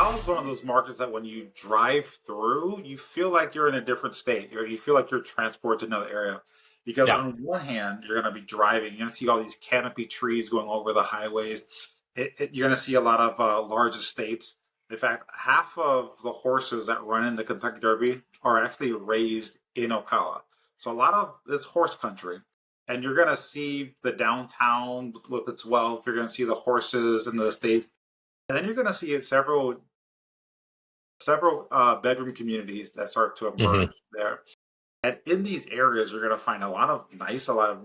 Ocala is one of those markets that when you drive through, you feel like you're in a different state, or you feel like you're transported to another area. Because Yeah. on one hand, you're going to be driving, you're going to see all these canopy trees going over the highways. You're going to see a lot of large estates. In fact, half of the horses that run in the Kentucky Derby are actually raised in Ocala. So a lot of it's horse country. And you're going to see the downtown with its wealth. You're going to see the horses and the estates. And then you're going to see several bedroom communities that start to hmm emerge there. And in these areas, you're going to find a lot of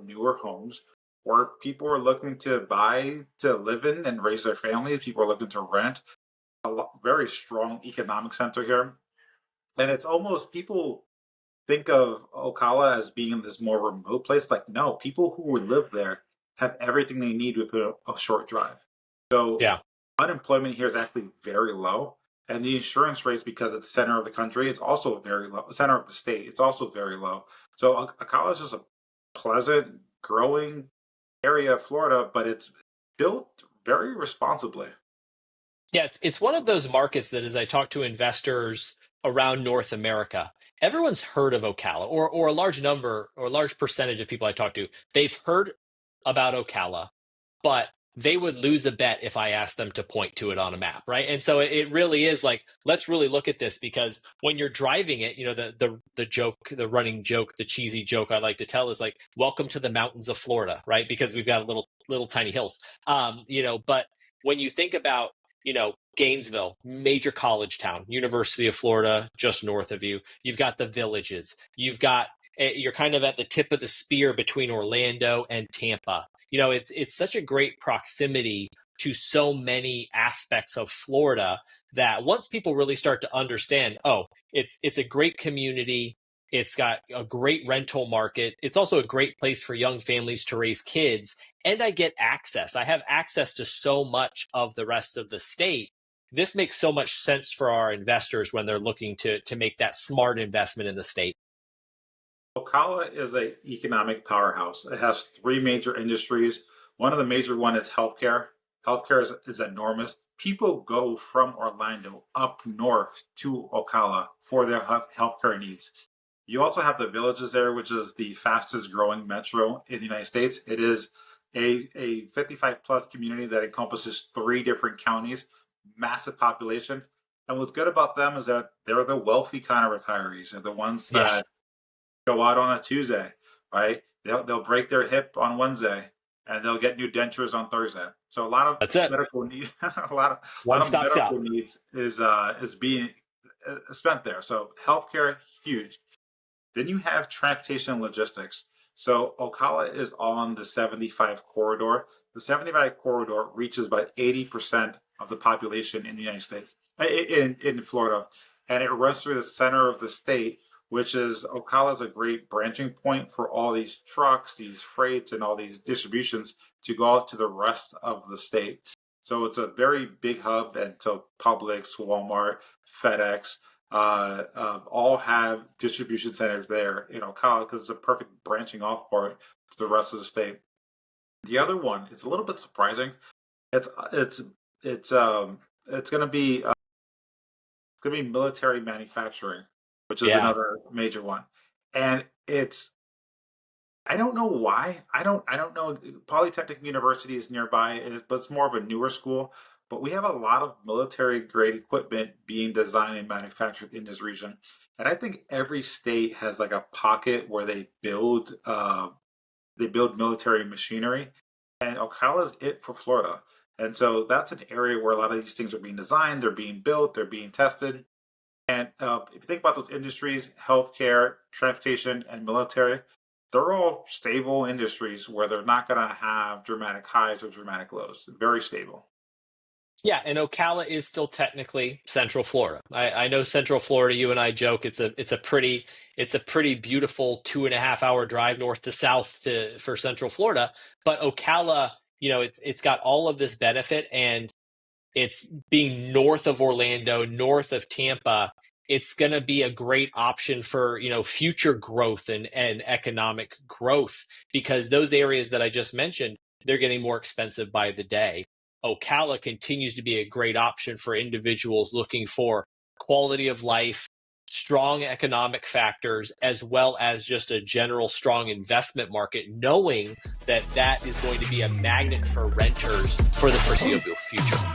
newer homes where people are looking to buy to live in and raise their families. People are looking to rent. Very strong economic center here. And it's almost people think of Ocala as being this more remote place. Like, no, people who would live there have everything they need within a short drive. So Yeah. unemployment here is actually very low. And the insurance rates, because it's center of the country, it's also very low. Center of the state, it's also very low. So Ocala is just a pleasant, growing area of Florida, but it's built very responsibly. Yeah, it's one of those markets that as I talk to investors around North America, everyone's heard of Ocala, or a large number or a large percentage of people I talk to, they've heard about Ocala, but they would lose a bet if I asked them to point to it on a map, right? And so it really is like, let's really look at this because when you're driving it, the joke, the running joke, the cheesy joke I like to tell is like, welcome to the mountains of Florida, right? Because we've got little tiny hills. But when you think about Gainesville, major college town, University of Florida, just north of you. You've got the villages. You're kind of at the tip of the spear between Orlando and Tampa. It's such a great proximity to so many aspects of Florida that once people really start to understand, oh, it's a great community. It's got a great rental market. It's also a great place for young families to raise kids. And I get access. I have access to so much of the rest of the state. This makes so much sense for our investors when they're looking to make that smart investment in the state. Ocala is an economic powerhouse. It has three major industries. One of the major one is healthcare. Healthcare is enormous. People go from Orlando up north to Ocala for their healthcare needs. You also have the villages there, which is the fastest growing metro in the United States. It is a 55 plus community that encompasses three different counties, massive population. And what's good about them is that they're the wealthy kind of retirees. They're the ones Yes, that go out on a Tuesday, right? They'll break their hip on Wednesday and they'll get new dentures on Thursday. So a lot of that's it. medical need, a lot One of stop shop. medical needs is being spent there. So healthcare huge. Then you have transportation and logistics. So Ocala is on the 75 corridor. The 75 corridor reaches about 80% of the population in the United States, in Florida. And it runs through the center of the state, which is Ocala is a great branching point for all these trucks, these freights, and all these distributions to go out to the rest of the state. So it's a very big hub, and so Publix, Walmart, FedEx, all have distribution centers there in Ocala because it's a perfect branching off part to the rest of the state. The other one, it's a little bit surprising. It's it's it's it's going to be military manufacturing, which is Yeah. another major one, and it's I don't know why. I don't know. Polytechnic University is nearby, but it's more of a newer school. But we have a lot of military grade equipment being designed and manufactured in this region. And I think every state has like a pocket where they build military machinery. And Ocala is it for Florida. And so that's an area where a lot of these things are being designed, they're being built, they're being tested. And if you think about those industries, healthcare, transportation, and military, they're all stable industries where they're not going to have dramatic highs or dramatic lows. Very stable. Yeah, and Ocala is still technically Central Florida. I know Central Florida. You and I joke it's a pretty beautiful 2.5 hour drive north to south for Central Florida. But Ocala, it's got all of this benefit, and it's being north of Orlando, north of Tampa. It's going to be a great option for future growth and economic growth because those areas that I just mentioned they're getting more expensive by the day. Ocala continues to be a great option for individuals looking for quality of life, strong economic factors, as well as just a general strong investment market, knowing that that is going to be a magnet for renters for the foreseeable future.